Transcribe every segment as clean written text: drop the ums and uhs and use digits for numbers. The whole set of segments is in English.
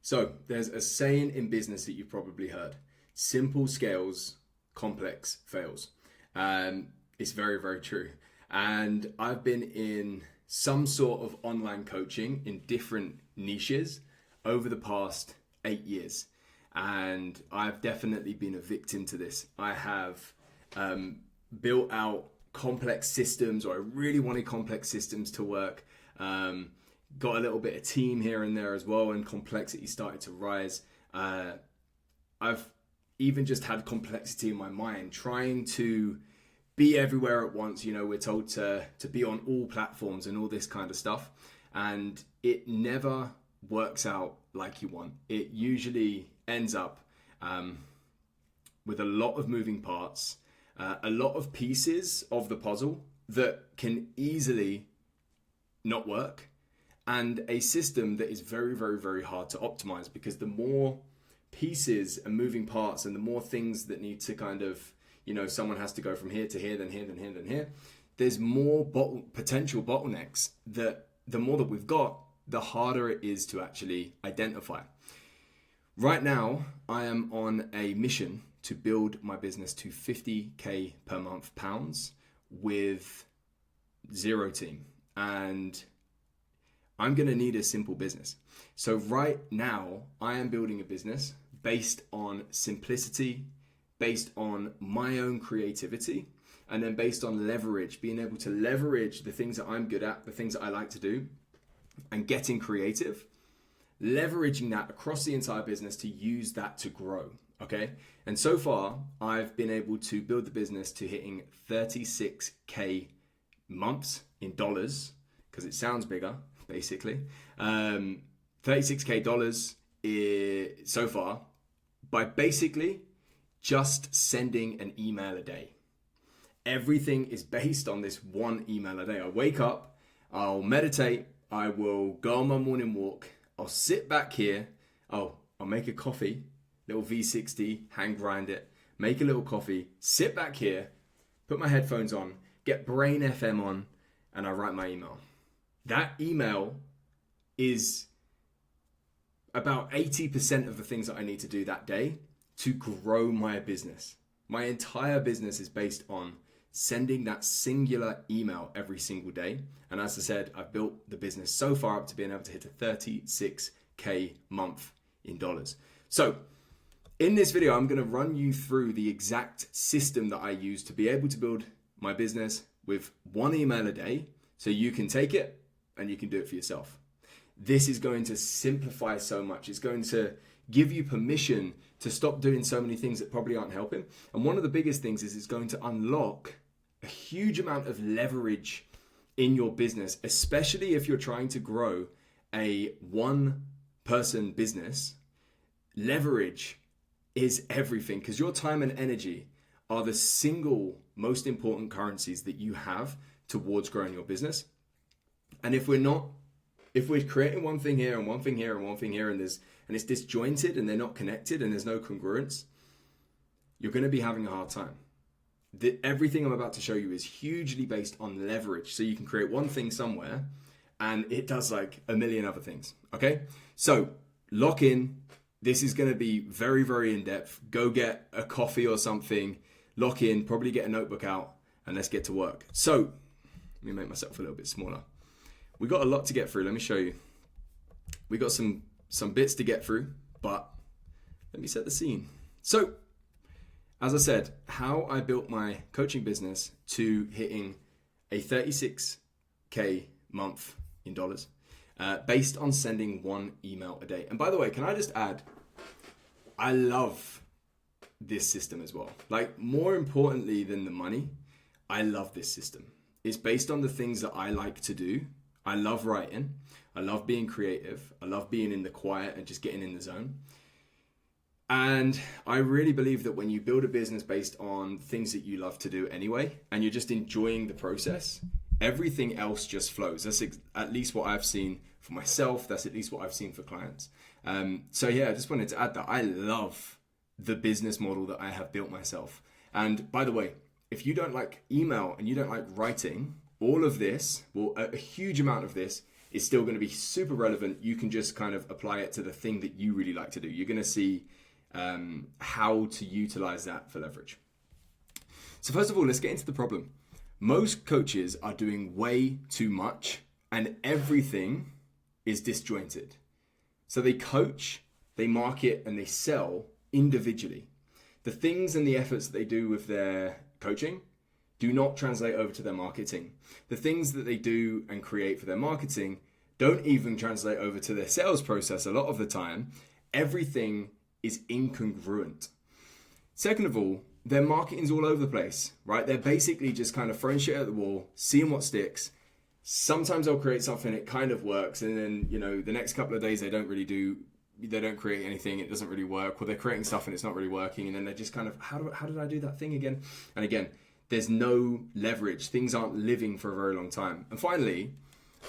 So there's a saying in business that you've probably heard: simple scales, complex fails. It's very, very true. And I've been in some sort of online coaching in different niches over the past 8 years. And I've definitely been a victim to this. I have built out complex systems, or I really wanted complex systems to work. Got a little bit of team here and there as well, and complexity started to rise. I've even just had complexity in my mind, trying to be everywhere at once. You know, we're told to be on all platforms and all this kind of stuff. And it never works out like you want. It usually ends up with a lot of moving parts, a lot of pieces of the puzzle that can easily not work, and a system that is very, very, very hard to optimize, because the more pieces and moving parts and the more things that need to kind of, you know, someone has to go from here to here, then here, then here, then here, there's more potential bottlenecks that the more that we've got, the harder it is to actually identify. Right now, I am on a mission to build my business to 50K per month pounds with zero team. And I'm going to need a simple business. So right now, I am building a business based on simplicity, based on my own creativity, and then based on leverage, being able to leverage the things that I'm good at, the things that I like to do, and getting creative, leveraging that across the entire business to use that to grow. Okay. And so far, I've been able to build the business to hitting 36K months in dollars, because it sounds bigger, basically. 36K dollars so far by basically just sending an email a day. Everything is based on this one email a day. I wake up, I'll meditate, I will go on my morning walk, I'll sit back here, I'll make a coffee, little V60, hand grind it, make a little coffee, sit back here, put my headphones on, get Brain FM on, and I write my email. That email is about 80% of the things that I need to do that day to grow my business. My entire business is based on sending that singular email every single day. And as I said, I've built the business so far up to being able to hit a 36K month in dollars. So in this video, I'm going to run you through the exact system that I use to be able to build my business with one email a day, so you can take it and you can do it for yourself. This is going to simplify so much. It's going to give you permission to stop doing so many things that probably aren't helping. And one of the biggest things is it's going to unlock a huge amount of leverage in your business, especially if you're trying to grow a one-person business. Leverage is everything, because your time and energy are the single most important currencies that you have towards growing your business. And if we're creating one thing here and one thing here and one thing here, and it's disjointed and they're not connected and there's no congruence, you're going to be having a hard time. Everything I'm about to show you is hugely based on leverage. So you can create one thing somewhere and it does like a million other things. Okay. So lock in. This is going to be very, very in depth. Go get a coffee or something, lock in, probably get a notebook out, and let's get to work. So let me make myself a little bit smaller. We got a lot to get through. Let me show you. We got some bits to get through, but let me set the scene. So, as I said, how I built my coaching business to hitting a 36K month in dollars, based on sending one email a day. And by the way, can I just add, I love this system as well. Like, more importantly than the money, I love this system. It's based on the things that I like to do. I love writing. I love being creative. I love being in the quiet and just getting in the zone. And I really believe that when you build a business based on things that you love to do anyway, and you're just enjoying the process, everything else just flows. That's at least what I've seen for myself. That's at least what I've seen for clients. So yeah, I just wanted to add that I love the business model that I have built myself. And by the way, if you don't like email and you don't like writing, all of this, well, a huge amount of this is still going to be super relevant. You can just kind of apply it to the thing that you really like to do. You're going to see how to utilize that for leverage. So first of all, let's get into the problem. Most coaches are doing way too much and everything is disjointed. So they coach, they market, and they sell individually. The things and the efforts that they do with their coaching do not translate over to their marketing. The things that they do and create for their marketing don't even translate over to their sales process a lot of the time. Everything is incongruent. Second of all, their marketing's all over the place, right? They're basically just kind of throwing shit at the wall, seeing what sticks. Sometimes they'll create something, it kind of works, and then, the next couple of days they don't create anything, it doesn't really work, or they're creating stuff and it's not really working, and then they're just kind of, how did I do that thing again? And again, there's no leverage. Things aren't living for a very long time. And finally,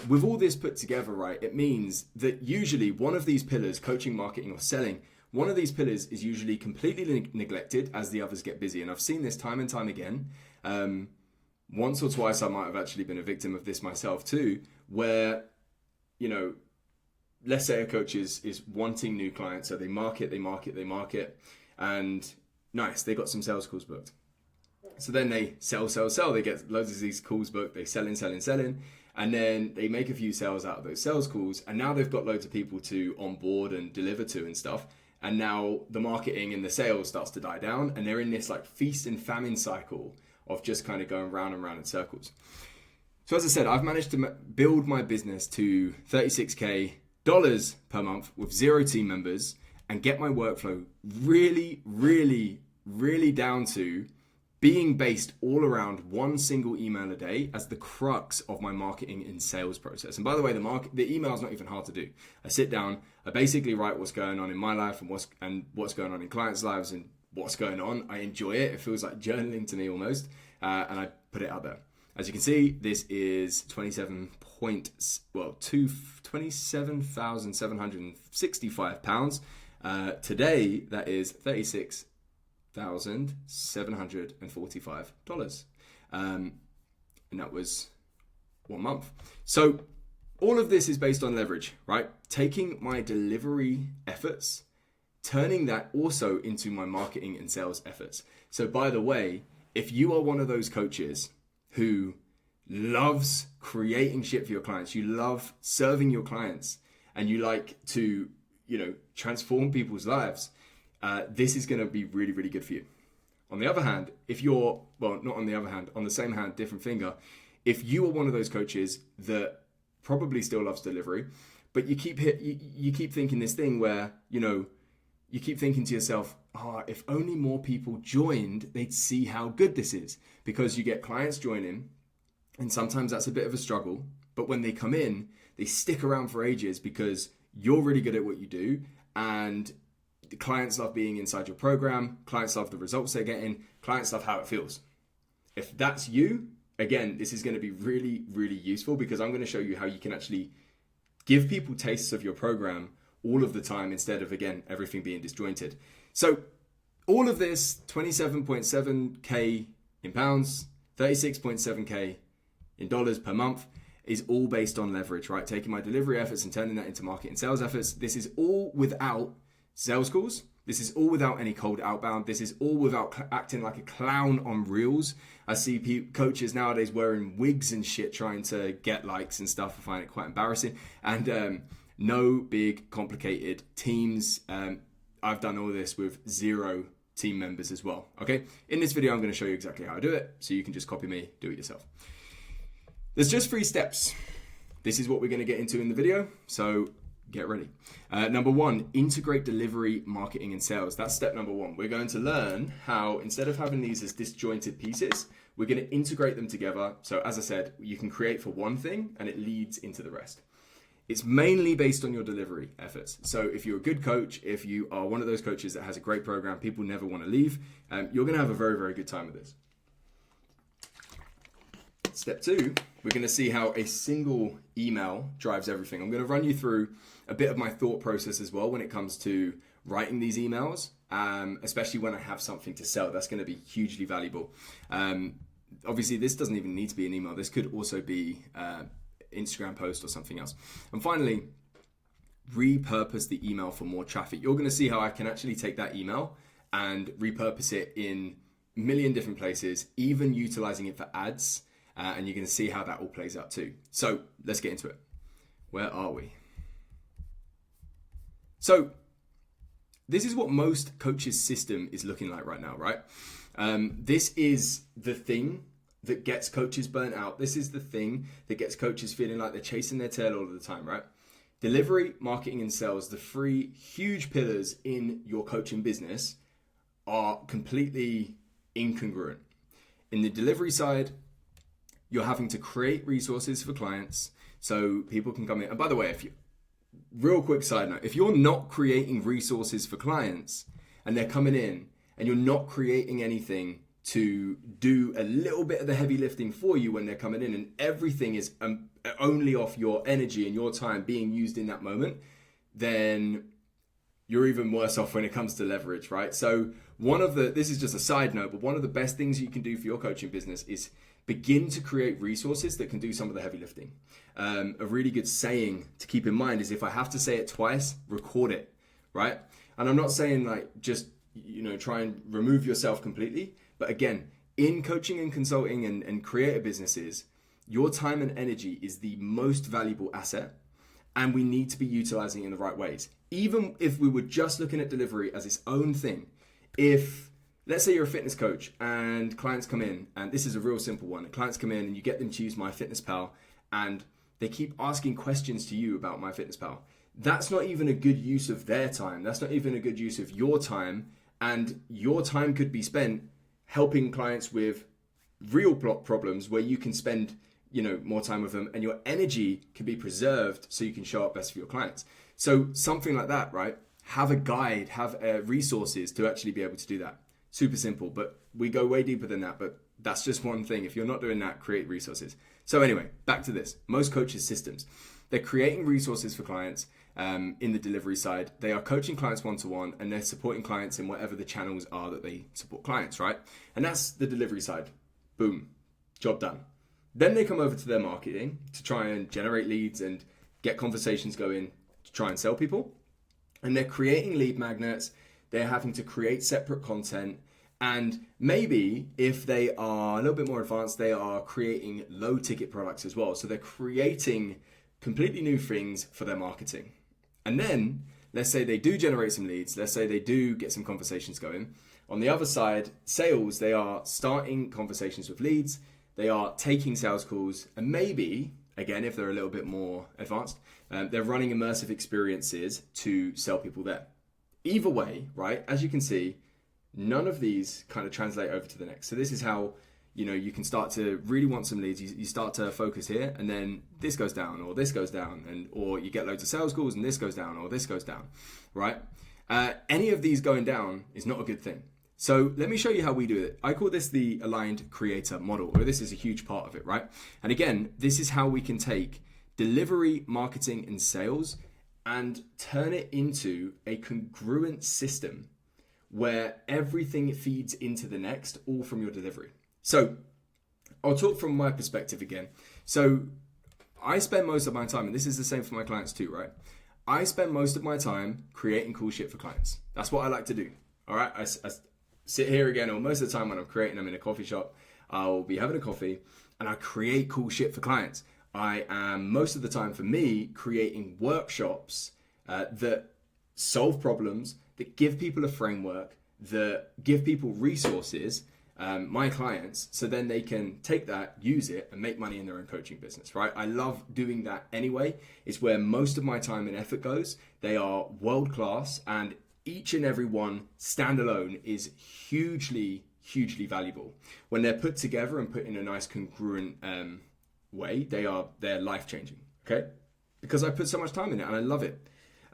with all this put together, right, it means that usually one of these pillars, coaching, marketing, or selling, one of these pillars is usually completely neglected as the others get busy. And I've seen this time and time again. Once or twice I might have actually been a victim of this myself too, where, let's say a coach is wanting new clients. So they market, and nice, they got some sales calls booked. So then they sell. They get loads of these calls booked. They selling. And then they make a few sales out of those sales calls. And now they've got loads of people to onboard and deliver to and stuff. And now the marketing and the sales starts to die down. And they're in this like feast and famine cycle of just kind of going round and round in circles. So as I said, I've managed to build my business to $36K per month with 0 team members and get my workflow really, really, really down to being based all around one single email a day as the crux of my marketing and sales process. And by the way, the email is not even hard to do. I sit down, I basically write what's going on in my life and what's going on in clients' lives and what's going on. I enjoy it. It feels like journaling to me almost, and I put it out there. As you can see, this is 27,765 pounds. Today, that is $36,745. And that was 1 month. So all of this is based on leverage, right? Taking my delivery efforts, turning that also into my marketing and sales efforts. So by the way, if you are one of those coaches who loves creating shit for your clients, you love serving your clients, and you like to, transform people's lives, this is going to be really, really good for you. On the other hand, on the same hand, different finger, if you are one of those coaches that probably still loves delivery, but you keep thinking this thing where, you keep thinking to yourself, if only more people joined, they'd see how good this is. Because you get clients joining, and sometimes that's a bit of a struggle, but when they come in, they stick around for ages because you're really good at what you do, and the clients love being inside your program, clients love the results they're getting, clients love how it feels. If that's you, again, this is going to be really, really useful because I'm going to show you how you can actually give people tastes of your program all of the time instead of, again, everything being disjointed. So all of this, 27.7K in pounds, 36.7K in dollars per month, is all based on leverage, right? Taking my delivery efforts and turning that into market and sales efforts. This is all without sales calls. This is all without any cold outbound. This is all without acting like a clown on reels. I see coaches nowadays wearing wigs and shit trying to get likes and stuff. I find it quite embarrassing. And no big complicated teams. I've done all this with 0 team members as well. Okay. In this video, I'm going to show you exactly how I do it. So you can just copy me, do it yourself. There's just 3 steps. This is what we're going to get into in the video. So get ready. Number 1, integrate delivery, marketing, and sales. That's step number 1. We're going to learn how, instead of having these as disjointed pieces, we're going to integrate them together. So as I said, you can create for one thing and it leads into the rest. It's mainly based on your delivery efforts. So if you're a good coach, if you are one of those coaches that has a great program, people never want to leave, you're going to have a very, very good time with this. Step 2, we're going to see how a single email drives everything. I'm going to run you through a bit of my thought process as well when it comes to writing these emails, especially when I have something to sell. That's going to be hugely valuable. Obviously, this doesn't even need to be an email. This could also be Instagram post or something else. And finally, repurpose the email for more traffic. You're going to see how I can actually take that email and repurpose it in a million different places, even utilizing it for ads. And you're going to see how that all plays out too. So let's get into it. Where are we? So this is what most coaches' system is looking like right now, right? This is the thing that gets coaches burnt out. This is the thing that gets coaches feeling like they're chasing their tail all of the time, right? Delivery, marketing, and sales, the three huge pillars in your coaching business, are completely incongruent. In the delivery side, you're having to create resources for clients so people can come in. And by the way, real quick side note, if you're not creating resources for clients and they're coming in and you're not creating anything to do a little bit of the heavy lifting for you when they're coming in, and everything is only off your energy and your time being used in that moment, then you're even worse off when it comes to leverage, right? So this is just a side note, but one of the best things you can do for your coaching business is begin to create resources that can do some of the heavy lifting. A really good saying to keep in mind is, if I have to say it twice, record it, right? And I'm not saying like just, try and remove yourself completely. But again, in coaching and consulting and creative businesses, your time and energy is the most valuable asset, and we need to be utilizing it in the right ways. Even if we were just looking at delivery as its own thing, if let's say you're a fitness coach and clients come in, and this is a real simple one, clients come in and you get them to use MyFitnessPal and they keep asking questions to you about MyFitnessPal. That's not even a good use of their time. That's not even a good use of your time, and your time could be spent helping clients with real problems where you can spend, more time with them, and your energy can be preserved so you can show up best for your clients. So something like that, right? Have a guide, have resources to actually be able to do that. Super simple, but we go way deeper than that. But that's just one thing. If you're not doing that, create resources. So anyway, back to this. Most coaches' systems, they're creating resources for clients in the delivery side. They are coaching clients one-to-one, and they're supporting clients in whatever the channels are that they support clients, right? And that's the delivery side. Boom, job done. Then they come over to their marketing to try and generate leads and get conversations going to try and sell people. And they're creating lead magnets. They're having to create separate content. And maybe if they are a little bit more advanced, they are creating low ticket products as well. So they're creating completely new things for their marketing. And then let's say they do generate some leads. Let's say they do get some conversations going. On the other side, sales, they are starting conversations with leads. They are taking sales calls. And maybe, again, if they're a little bit more advanced, they're running immersive experiences to sell people there. Either way, right, as you can see, none of these kind of translate over to the next. So this is how, you can start to really want some leads. You start to focus here, and then this goes down, or this goes down, or you get loads of sales calls and this goes down, or this goes down, right? Any of these going down is not a good thing. So let me show you how we do it. I call this the aligned creator model, or this is a huge part of it, right? And again, this is how we can take delivery, marketing, and sales and turn it into a congruent system where everything feeds into the next, all from your delivery. So I'll talk from my perspective again. So I spend most of my time, and this is the same for my clients too, right? I spend most of my time creating cool shit for clients. That's what I like to do. All right. I sit here again, or most of the time when I'm creating them in a coffee shop, I'll be having a coffee and I create cool shit for clients. I am most of the time, for me, creating workshops that solve problems, that give people a framework, that give people resources, my clients, so then they can take that, use it, and make money in their own coaching business, right? I love doing that anyway. It's where most of my time and effort goes. They are world-class, and each and every one standalone is hugely, hugely valuable. When they're put together and put in a nice congruent way, they're life-changing, okay? Because I put so much time in it and I love it.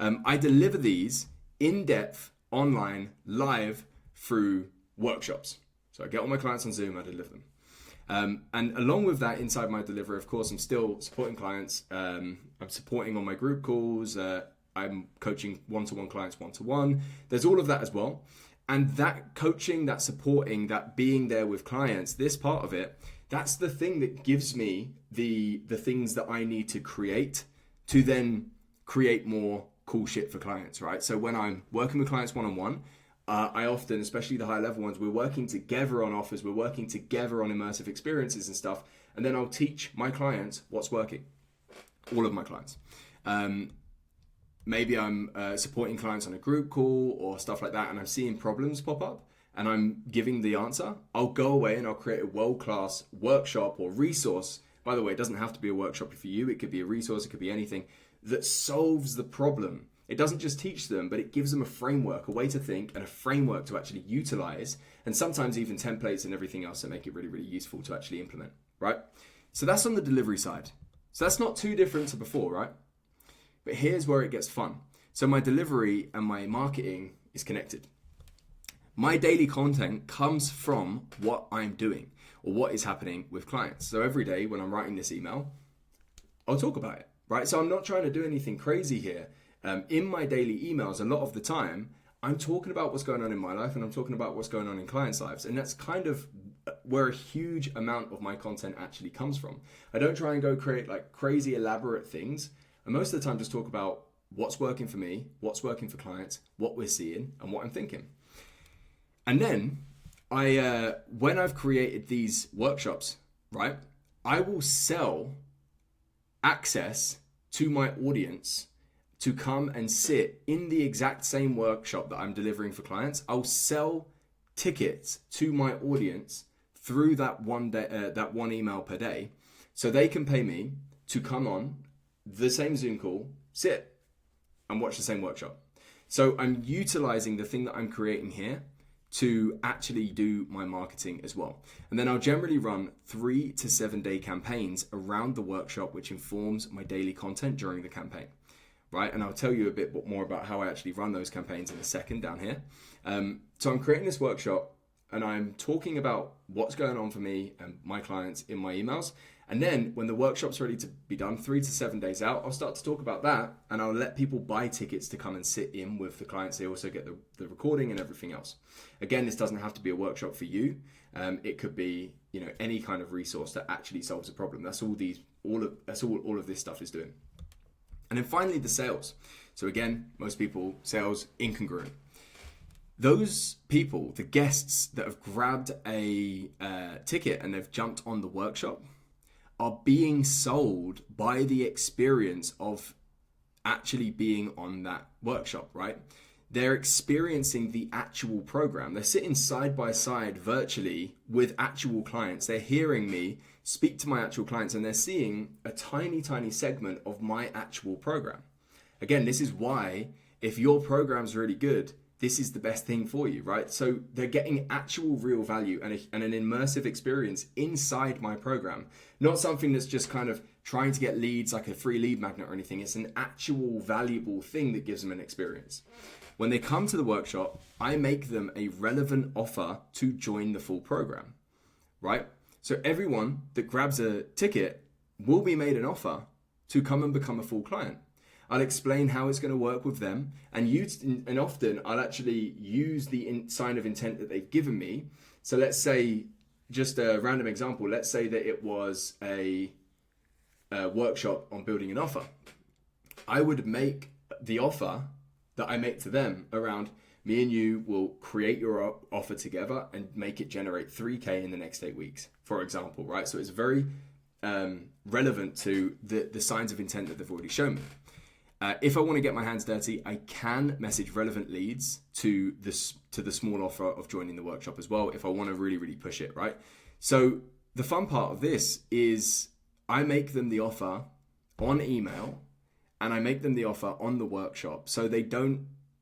I deliver these in-depth, online, live through workshops. So I get all my clients on Zoom, I deliver them. And along with that, inside my delivery, of course, I'm still supporting clients. I'm supporting on my group calls. I'm coaching one-to-one clients one-to-one. There's all of that as well. And that coaching, that supporting, that being there with clients, this part of it, that's the thing that gives me the things that I need to create to then create more cool shit for clients, right? So when I'm working with clients one-on-one, I often, especially the high level ones, we're working together on offers, we're working together on immersive experiences and stuff. And then I'll teach my clients what's working. All of my clients. Maybe I'm supporting clients on a group call or stuff like that, and I'm seeing problems pop up and I'm giving the answer. I'll go away and I'll create a world-class workshop or resource. By the way, it doesn't have to be a workshop for you. It could be a resource. It could be anything that solves the problem. It doesn't just teach them, but it gives them a framework, a way to think, and a framework to actually utilize, and sometimes even templates and everything else that make it really, really useful to actually implement, right? So that's on the delivery side. So that's not too different to before, right? But here's where it gets fun. So my delivery and my marketing is connected. My daily content comes from what I'm doing or what is happening with clients. So every day when I'm writing this email, I'll talk about it, right? So I'm not trying to do anything crazy here. In my daily emails, a lot of the time, I'm talking about what's going on in my life and I'm talking about what's going on in clients' lives. And that's kind of where a huge amount of my content actually comes from. I don't try and go create like crazy elaborate things. And most of the time just talk about what's working for me, what's working for clients, what we're seeing, and what I'm thinking. And then when I've created these workshops, right, I will sell access to my audience to come and sit in the exact same workshop that I'm delivering for clients. I'll sell tickets to my audience through that one email per day, so they can pay me to come on the same Zoom call, sit and watch the same workshop. So I'm utilizing the thing that I'm creating here to actually do my marketing as well. And then I'll generally run 3 to 7 day campaigns around the workshop, which informs my daily content during the campaign, right? And I'll tell you a bit more about how I actually run those campaigns in a second down here. So I'm creating this workshop and I'm talking about what's going on for me and my clients in my emails. And then when the workshop's ready to be done, 3 to 7 days out, I'll start to talk about that and I'll let people buy tickets to come and sit in with the clients. They also get the recording and everything else. Again, this doesn't have to be a workshop for you. It could be, any kind of resource that actually solves a problem. That's all of this stuff is doing. And then finally, the sales. So again, most people, sales incongruent. Those people, the guests that have grabbed a ticket and they've jumped on the workshop, are being sold by the experience of actually being on that workshop, right? They're experiencing the actual program. They're sitting side by side virtually with actual clients. They're hearing me speak to my actual clients and they're seeing a tiny, tiny segment of my actual program. Again, this is why if your program's really good, this is the best thing for you, right? So they're getting actual real value and an immersive experience inside my program. Not something that's just kind of trying to get leads like a free lead magnet or anything. It's an actual valuable thing that gives them an experience. When they come to the workshop, I make them a relevant offer to join the full program, right? So everyone that grabs a ticket will be made an offer to come and become a full client. I'll explain how it's going to work with them, and often I'll actually use the sign of intent that they've given me. So let's say, just a random example, let's say that it was a workshop on building an offer. I would make the offer that I make to them around me and you will create your offer together and make it generate 3K in the next 8 weeks, for example, right? So it's very relevant to the signs of intent that they've already shown me. If I want to get my hands dirty, I can message relevant leads to the small offer of joining the workshop as well if I want to really, really push it, right? So the fun part of this is I make them the offer on email and I make them the offer on the workshop. So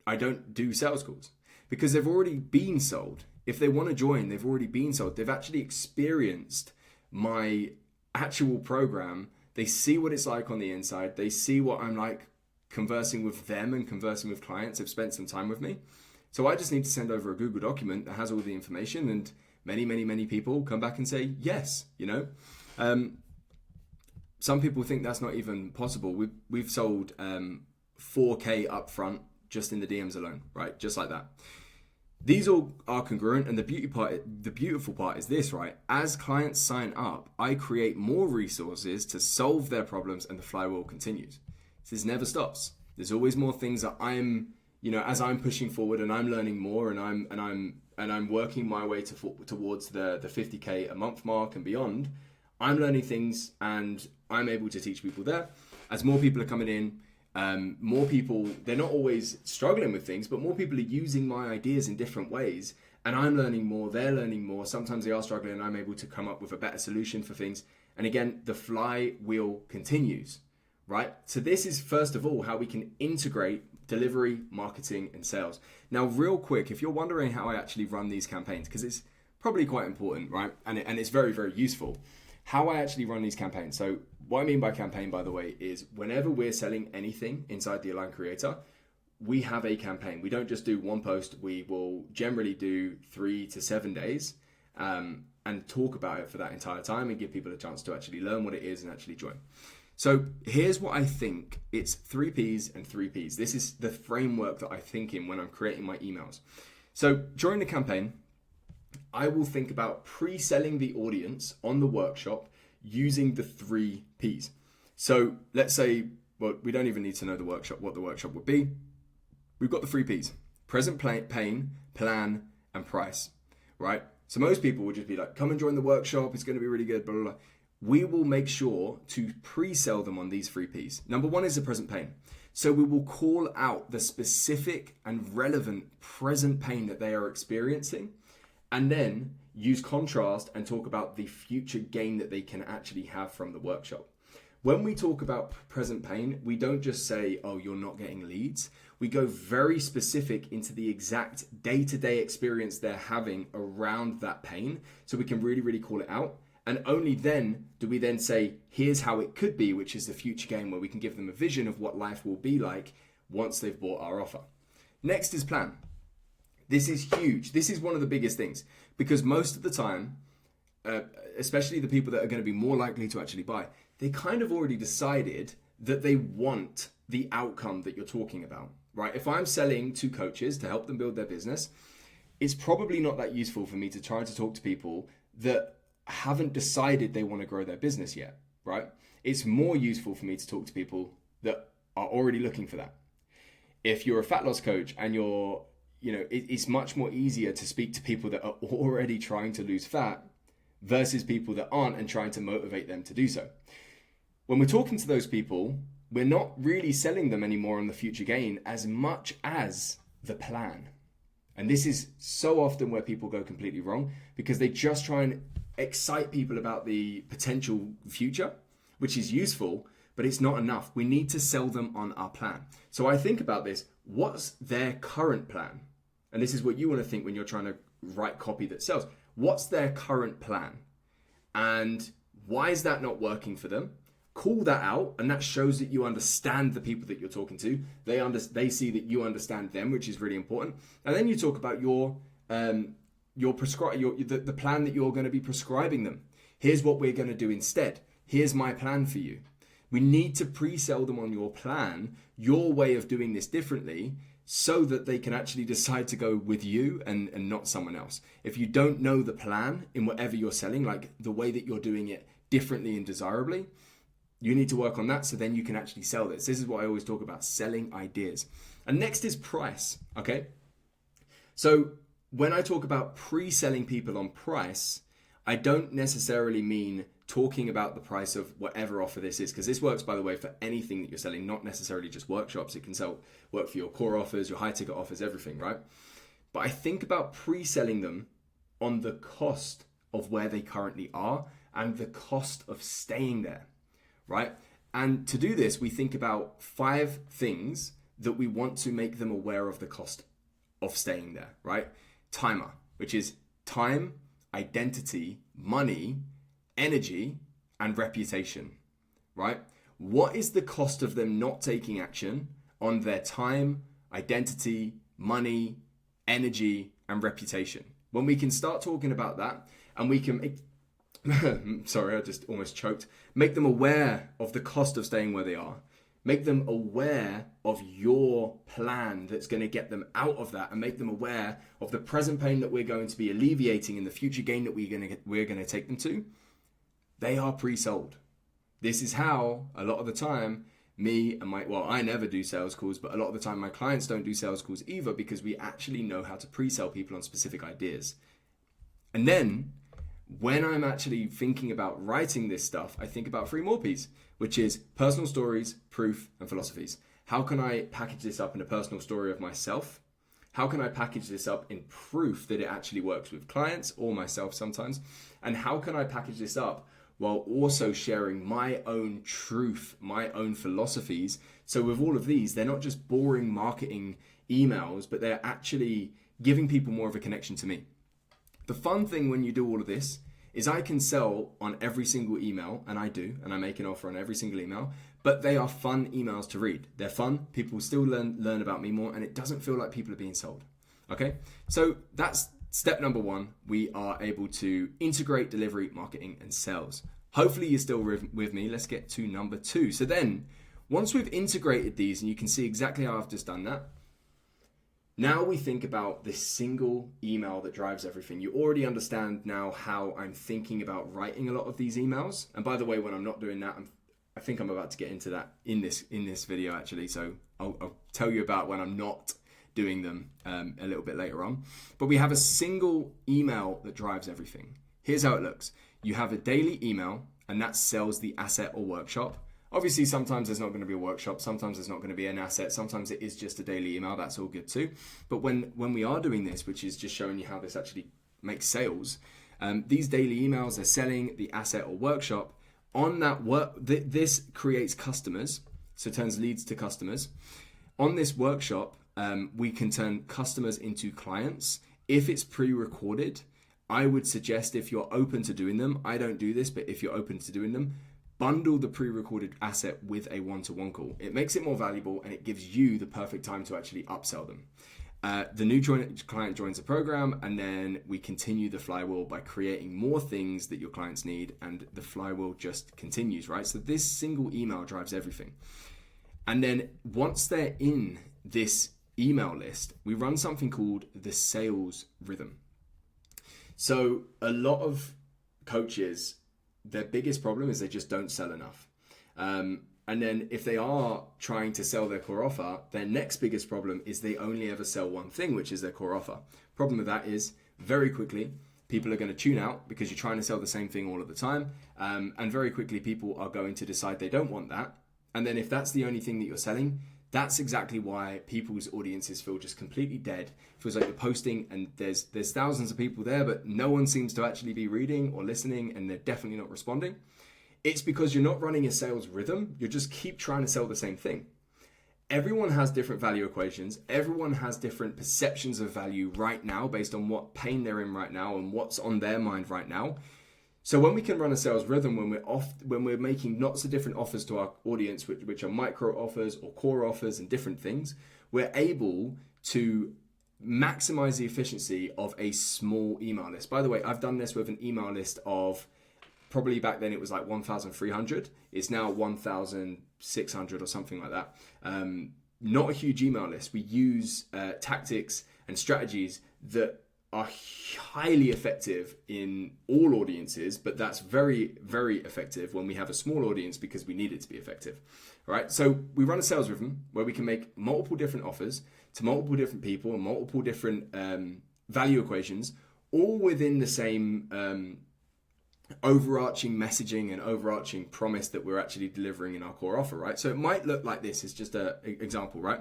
I don't do sales calls because they've already been sold. If they want to join, they've already been sold. They've actually experienced my actual program. They see what it's like on the inside. They see what I'm like conversing with them and conversing with clients. Have spent some time with me. So I just need to send over a Google document that has all the information, and many, many, many people come back and say yes. Some people think that's not even possible. We've sold 4K upfront just in the DMs alone, right? Just like that. These all are congruent, and the beautiful part is this, right? As clients sign up, I create more resources to solve their problems, and the flywheel continues. This never stops. There's always more things that as I'm pushing forward and I'm learning more, and I'm working my way towards the 50K a month mark and beyond. I'm learning things, and I'm able to teach people there. As more people are coming in, more people, they're not always struggling with things, but more people are using my ideas in different ways, and I'm learning more, they're learning more. Sometimes they are struggling, and I'm able to come up with a better solution for things. And again, the flywheel continues, right? So this is, first of all, how we can integrate delivery, marketing, and sales. Now, real quick, if you're wondering how I actually run these campaigns, because it's probably quite important, right? And it's very, very useful, how I actually run these campaigns. So what I mean by campaign, by the way, is whenever we're selling anything inside the Align Creator, we have a campaign. We don't just do one post. We will generally do 3 to 7 days and talk about it for that entire time and give people a chance to actually learn what it is and actually join. So here's what I think. It's 3 Ps and 3 Ps. This is the framework that I think in when I'm creating my emails. So during the campaign, I will think about pre-selling the audience on the workshop using the 3 Ps. So let's say, well, we don't even need to know what the workshop would be. We've got the 3 Ps: present pain, plan, and price, right? So most people will just be like, come and join the workshop. It's going to be really good, blah, blah, blah. We will make sure to pre-sell them on these 3 Ps. Number 1 is the present pain. So we will call out the specific and relevant present pain that they are experiencing, and then use contrast and talk about the future gain that they can actually have from the workshop. When we talk about present pain, we don't just say, oh, you're not getting leads. We go very specific into the exact day-to-day experience they're having around that pain, so we can really, really call it out. And only then do we then say, here's how it could be, which is the future gain, where we can give them a vision of what life will be like once they've bought our offer. Next is plan. This is huge. This is one of the biggest things, because most of the time, especially the people that are going to be more likely to actually buy, they kind of already decided that they want the outcome that you're talking about, right? If I'm selling to coaches to help them build their business, it's probably not that useful for me to try to talk to people that haven't decided they want to grow their business yet, right? It's more useful for me to talk to people that are already looking for that. If you're a fat loss coach and it's much more easier to speak to people that are already trying to lose fat versus people that aren't and trying to motivate them to do so. When we're talking to those people, we're not really selling them anymore on the future gain as much as the plan. And this is so often where people go completely wrong, because they just try and excite people about the potential future, which is useful, but it's not enough. We need to sell them on our plan. So I think about this. What's their current plan? And this is what you want to think when you're trying to write copy that sells. What's their current plan? And why is that not working for them? Call that out, and that shows that you understand the people that you're talking to. They see that you understand them, which is really important. And then you talk about the plan that you're going to be prescribing them. Here's what we're going to do instead. Here's my plan for you. We need to pre-sell them on your plan, your way of doing this differently, so that they can actually decide to go with you and not someone else. If you don't know the plan in whatever you're selling, like the way that you're doing it differently and desirably, you need to work on that so then you can actually sell this. This is what I always talk about, selling ideas. And next is price, okay? So when I talk about pre-selling people on price, I don't necessarily mean talking about the price of whatever offer this is, because this works, by the way, for anything that you're selling, not necessarily just workshops. It can work for your core offers, your high ticket offers, everything, right? But I think about pre-selling them on the cost of where they currently are and the cost of staying there, right? And to do this, we think about 5 things that we want to make them aware of the cost of staying there, right? Timer, which is time, identity, money, energy, and reputation, right? What is the cost of them not taking action on their time, identity, money, energy, and reputation? When we can start talking about that, and we can make, sorry, I just almost choked, make them aware of the cost of staying where they are, Make them aware of your plan that's going to get them out of that, and make them aware of the present pain that we're going to be alleviating and the future gain that we're going to take them to. They are pre-sold. This is how a lot of the time I never do sales calls, but a lot of the time my clients don't do sales calls either, because we actually know how to pre-sell people on specific ideas. And then when I'm actually thinking about writing this stuff, I think about 3 more P's, which is personal stories, proof, and philosophies. How can I package this up in a personal story of myself? How can I package this up in proof that it actually works with clients or myself sometimes? And how can I package this up while also sharing my own truth, my own philosophies? So with all of these, they're not just boring marketing emails, but they're actually giving people more of a connection to me. The fun thing when you do all of this is I can sell on every single email, and I do, and I make an offer on every single email, but they are fun emails to read. They're fun, people still learn about me more, and it doesn't feel like people are being sold. Okay, so that's step number 1. We are able to integrate delivery, marketing, and sales. Hopefully you're still with me. Let's get to number 2. So then, once we've integrated these, and you can see exactly how I've just done that, now we think about this single email that drives everything. You already understand now how I'm thinking about writing a lot of these emails. And by the way, when I'm not doing that, I think I'm about to get into that in this video actually. So I'll tell you about when I'm not doing them a little bit later on. But we have a single email that drives everything. Here's how it looks. You have a daily email, and that sells the asset or workshop. Obviously, sometimes there's not going to be a workshop. Sometimes there's not going to be an asset. Sometimes it is just a daily email. That's all good too. But when we are doing this, which is just showing you how this actually makes sales, these daily emails are selling the asset or workshop. On that this creates customers, so turns leads to customers. On this workshop, we can turn customers into clients. If it's pre-recorded, I would suggest, if you're open to doing them, I don't do this, but if you're open to doing them, bundle the pre-recorded asset with a one-to-one call. It makes it more valuable, and it gives you the perfect time to actually upsell them. The new client joins the program, and then we continue the flywheel by creating more things that your clients need, and the flywheel just continues, right? So this single email drives everything. And then once they're in this email list, we run something called the sales rhythm. So a lot of coaches, their biggest problem is they just don't sell enough. And then if they are trying to sell their core offer, their next biggest problem is they only ever sell one thing, which is their core offer. Problem with that is very quickly, people are going to tune out because you're trying to sell the same thing all of the time. And very quickly, people are going to decide they don't want that. And then if that's the only thing that you're selling, that's exactly why people's audiences feel just completely dead. It feels like you're posting and there's thousands of people there, but no one seems to actually be reading or listening, and they're definitely not responding. It's because you're not running a sales rhythm. You just keep trying to sell the same thing. Everyone has different value equations. Everyone has different perceptions of value right now based on what pain they're in right now and what's on their mind right now. So when we can run a sales rhythm, when we're making lots of different offers to our audience, which are micro offers or core offers and different things, we're able to maximize the efficiency of a small email list. By the way, I've done this with an email list of probably back then it was like 1,300. It's now 1,600 or something like that. Not a huge email list. We use tactics and strategies that are highly effective in all audiences, but that's very, very effective when we have a small audience because we need it to be effective. All right. So we run a sales rhythm where we can make multiple different offers to multiple different people and multiple different value equations, all within the same overarching messaging and overarching promise that we're actually delivering in our core offer, right? So it might look like this. It's just an example, right?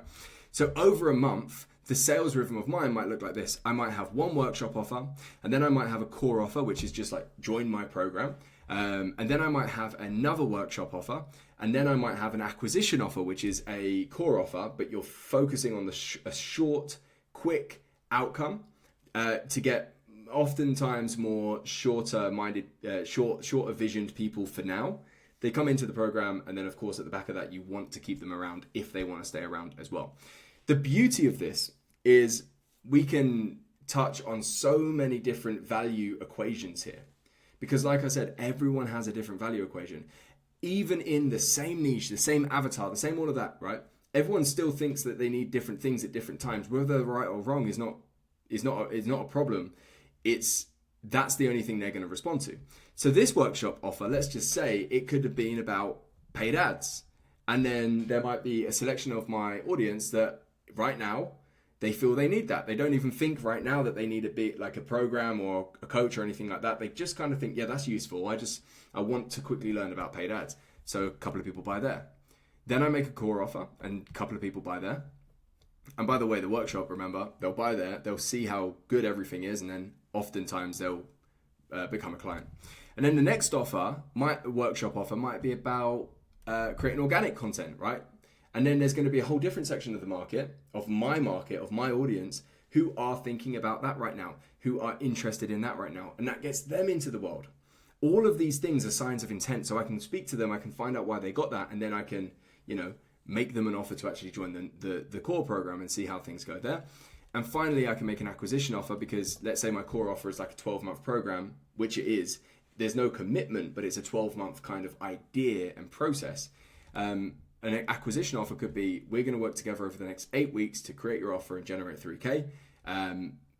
So over a month, the sales rhythm of mine might look like this. I might have one workshop offer, and then I might have a core offer, which is just like join my program. And then I might have another workshop offer, and then I might have an acquisition offer, which is a core offer, but you're focusing on a short, quick outcome to get oftentimes more shorter visioned people for now. They come into the program, and then of course at the back of that, you want to keep them around if they want to stay around as well. The beauty of this is we can touch on so many different value equations here. Because like I said, everyone has a different value equation. even in the same niche, the same avatar, the same all of that, right? Everyone still thinks that they need different things at different times. Whether they're right or wrong is not a problem. That's the only thing they're going to respond to. So this workshop offer, let's just say it could have been about paid ads. And then there might be a selection of my audience that right now they feel they need that. They don't even think right now that they need a program or a coach or anything like that. They just kind of think, yeah, that's useful. I want to quickly learn about paid ads. So a couple of people buy there. Then I make a core offer and a couple of people buy there. And by the way, the workshop, remember, they'll buy there, they'll see how good everything is, and then oftentimes they'll become a client. And then the next offer, my workshop offer, might be about creating organic content, right? And then there's going to be a whole different section of the market, of my audience, who are thinking about that right now, who are interested in that right now. And that gets them into the world. All of these things are signs of intent. So I can speak to them, I can find out why they got that, and then I can, make them an offer to actually join the core program and see how things go there. And finally, I can make an acquisition offer, because let's say my core offer is like a 12-month program, which it is. There's no commitment, but it's a 12-month kind of idea and process. An acquisition offer could be, we're going to work together over the next 8 weeks to create your offer and generate 3K.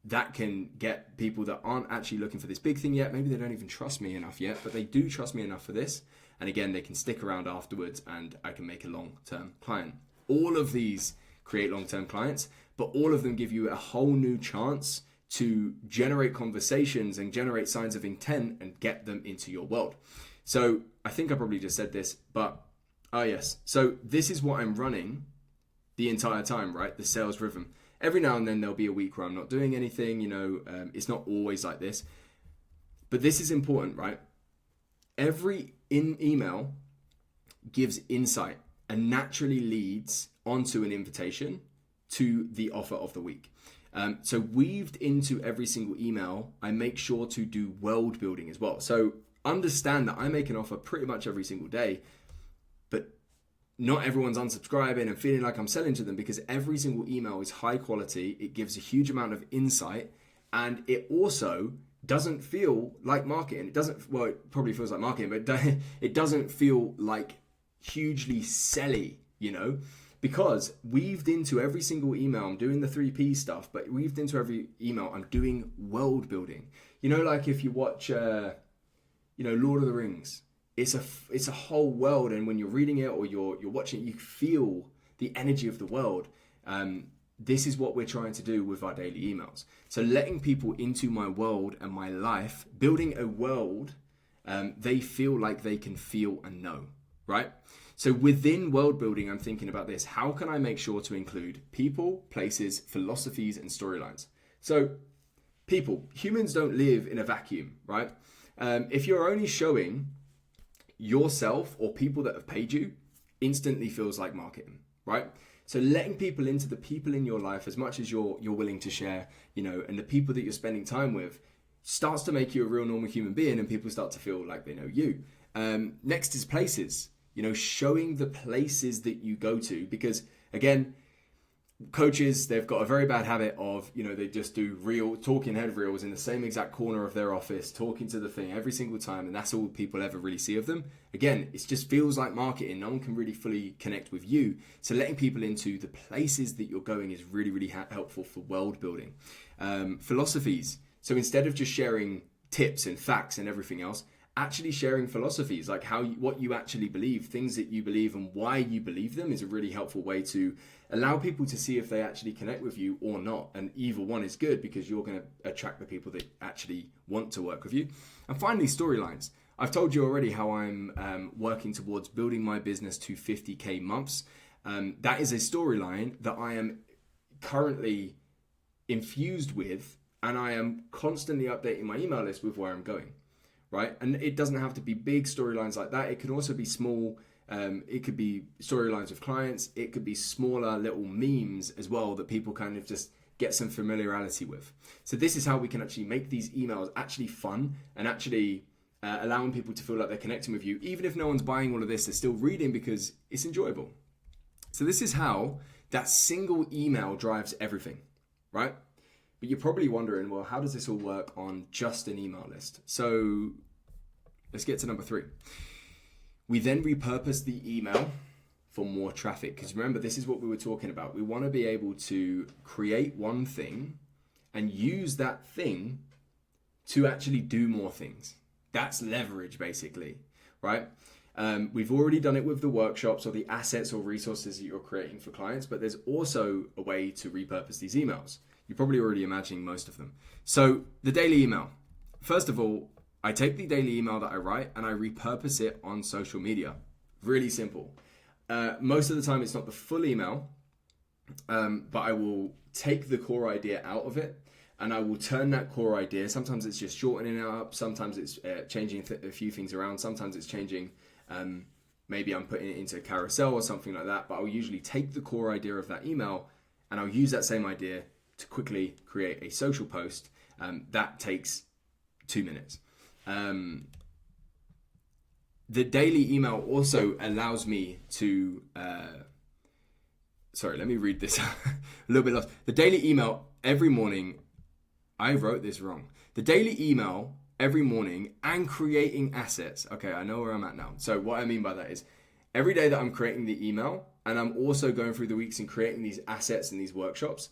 That can get people that aren't actually looking for this big thing yet. Maybe they don't even trust me enough yet, but they do trust me enough for this. And again, they can stick around afterwards and I can make a long-term client. All of these create long-term clients, but all of them give you a whole new chance to generate conversations and generate signs of intent and get them into your world. So I think I probably just said this, but yes. So this is what I'm running the entire time, right? The sales rhythm. Every now and then there'll be a week where I'm not doing anything, it's not always like this, but this is important, right? Every email gives insight and naturally leads onto an invitation to the offer of the week. So weaved into every single email, I make sure to do world building as well. So understand that I make an offer pretty much every single day, but not everyone's unsubscribing and feeling like I'm selling to them, because every single email is high quality. It gives a huge amount of insight, and it also doesn't feel like marketing. It probably feels like marketing, but it doesn't feel like hugely selly, because weaved into every single email, I'm doing the 3P stuff, but weaved into every email, I'm doing world building. Like if you watch, Lord of the Rings, it's a whole world. And when you're reading it or you're watching it, you feel the energy of the world. This is what we're trying to do with our daily emails. So letting people into my world and my life, building a world they feel like they can feel and know, right? So within world building, I'm thinking about this. How can I make sure to include people, places, philosophies, and storylines? So people, humans don't live in a vacuum, right? If you're only showing yourself or people that have paid you, instantly feels like marketing, right? So letting people into the people in your life as much as you're willing to share, and the people that you're spending time with starts to make you a real normal human being, and people start to feel like they know you. Next is places, showing the places that you go to, because again, coaches, they've got a very bad habit of, they just do talking head reels in the same exact corner of their office, talking to the thing every single time. And that's all people ever really see of them. Again, it just feels like marketing. No one can really fully connect with you. So letting people into the places that you're going is really, really helpful for world building. Philosophies. So instead of just sharing tips and facts and everything else, actually sharing philosophies, like what you actually believe, things that you believe and why you believe them, is a really helpful way to allow people to see if they actually connect with you or not. And either one is good, because you're going to attract the people that actually want to work with you. And finally, storylines. I've told you already how I'm working towards building my business to 50K months. That is a storyline that I am currently infused with, and I am constantly updating my email list with where I'm going. Right? And it doesn't have to be big storylines like that. It can also be small. It could be storylines with clients. It could be smaller little memes as well that people kind of just get some familiarity with. So this is how we can actually make these emails actually fun and actually allowing people to feel like they're connecting with you. Even if no one's buying all of this, they're still reading because it's enjoyable. So this is how that single email drives everything, right? But you're probably wondering, well, how does this all work on just an email list? So let's get to number 3. We then repurpose the email for more traffic. Because remember, this is what we were talking about. We want to be able to create one thing and use that thing to actually do more things. That's leverage, basically, right? We've already done it with the workshops or the assets or resources that you're creating for clients, but there's also a way to repurpose these emails. You're probably already imagining most of them. So the daily email. First of all, I take the daily email that I write and I repurpose it on social media. Really simple. Most of the time it's not the full email, but I will take the core idea out of it and I will turn that core idea. Sometimes it's just shortening it up. Sometimes it's changing a few things around. Sometimes it's changing, maybe I'm putting it into a carousel or something like that. But I'll usually take the core idea of that email and I'll use that same idea to quickly create a social post. That takes 2 minutes. The daily email also allows me to, sorry, let me read this a little bit lost. The daily email every morning, I wrote this wrong. The daily email every morning and creating assets. Okay, I know where I'm at now. So what I mean by that is every day that I'm creating the email and I'm also going through the weeks and creating these assets and these workshops,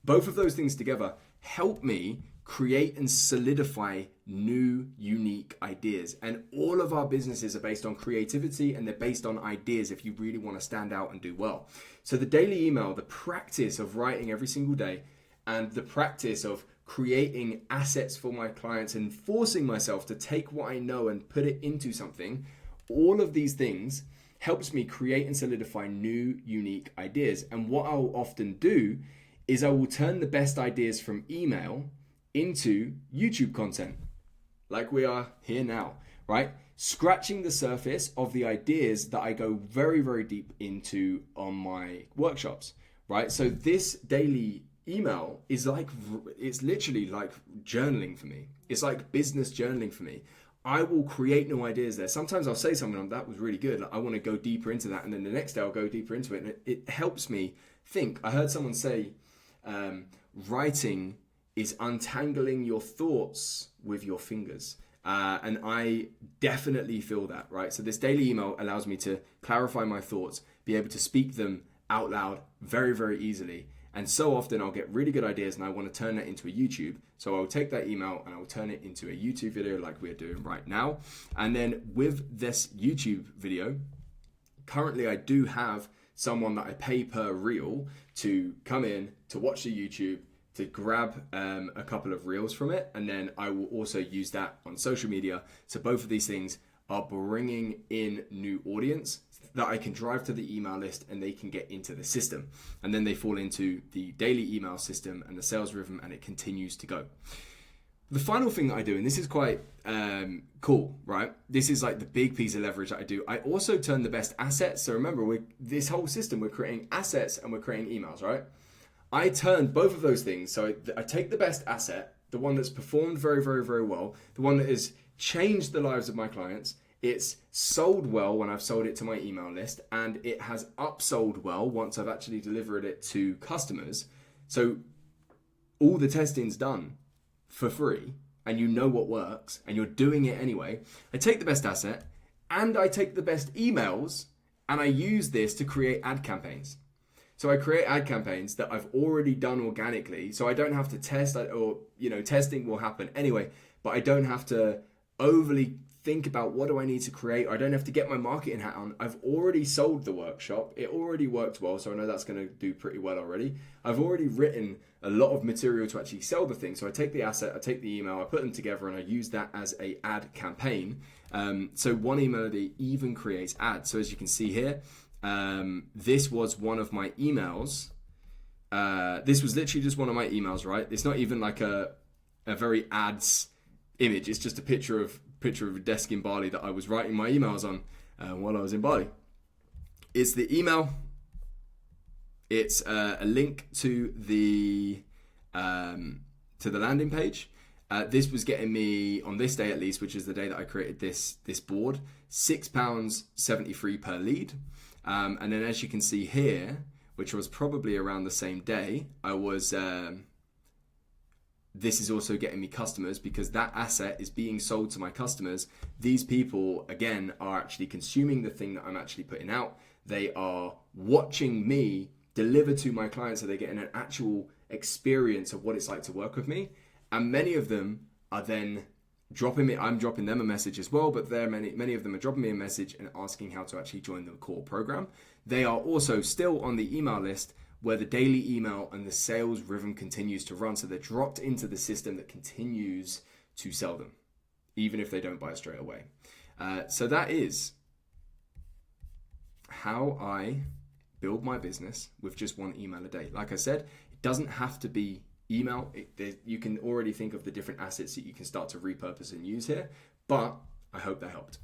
both of those things together help me create and solidify new, unique ideas. And all of our businesses are based on creativity and they're based on ideas if you really want to stand out and do well. So the daily email, the practice of writing every single day and the practice of creating assets for my clients and forcing myself to take what I know and put it into something, all of these things helps me create and solidify new, unique ideas. And what I'll often do is I will turn the best ideas from email into YouTube content, like we are here now, right? Scratching the surface of the ideas that I go very, very deep into on my workshops, right? So this daily email is like, it's literally like journaling for me. It's like business journaling for me. I will create new ideas there. Sometimes I'll say something that was really good. Like, I want to go deeper into that. And then the next day I'll go deeper into it. And it helps me think. I heard someone say, writing is untangling your thoughts with your fingers. And I definitely feel that, right? So this daily email allows me to clarify my thoughts, be able to speak them out loud very, very easily. And so often I'll get really good ideas and I want to turn that into a YouTube. So I'll take that email and I'll turn it into a YouTube video like we're doing right now. And then with this YouTube video, currently I do have someone that I pay per reel to come in, to watch the YouTube, to grab a couple of reels from it. And then I will also use that on social media. So both of these things are bringing in new audience that I can drive to the email list and they can get into the system. And then they fall into the daily email system and the sales rhythm and it continues to go. The final thing that I do, and this is quite cool, right? This is like the big piece of leverage that I do. I also turn the best assets. So remember, this whole system, we're creating assets and we're creating emails, right? I turn both of those things. So I take the best asset, the one that's performed very, very, very well, the one that has changed the lives of my clients. It's sold well when I've sold it to my email list, and it has upsold well once I've actually delivered it to customers. So all the testing's done for free and you know what works and you're doing it anyway. I take the best asset and I take the best emails and I use this to create ad campaigns. So I create ad campaigns that I've already done organically. So I don't have to test, or, testing will happen anyway, but I don't have to overly think about what do I need to create. Or I don't have to get my marketing hat on. I've already sold the workshop. It already worked well. So I know that's going to do pretty well already. I've already written a lot of material to actually sell the thing. So I take the asset, I take the email, I put them together and I use that as a ad campaign. So one email that even creates ads. So as you can see here, this was one of my emails. This was literally just one of my emails, right? It's not even like a very ads image. It's just a picture of a desk in Bali that I was writing my emails on while I was in Bali. It's the email. It's a link to the landing page. This was getting me, on this day at least, which is the day that I created this board, £6.73 per lead. And then as you can see here, which was probably around the same day, I was this is also getting me customers because that asset is being sold to my customers. These people, again, are actually consuming the thing that I'm actually putting out. They are watching me deliver to my clients, so they're getting an actual experience of what it's like to work with me. And many of them are then I'm dropping them a message as well, but many of them are dropping me a message and asking how to actually join the core program. They are also still on the email list where the daily email and the sales rhythm continues to run. So they're dropped into the system that continues to sell them, even if they don't buy straight away. So that is how I build my business with just one email a day. Like I said, it doesn't have to be email. You can already think of the different assets that you can start to repurpose and use here, but I hope that helped.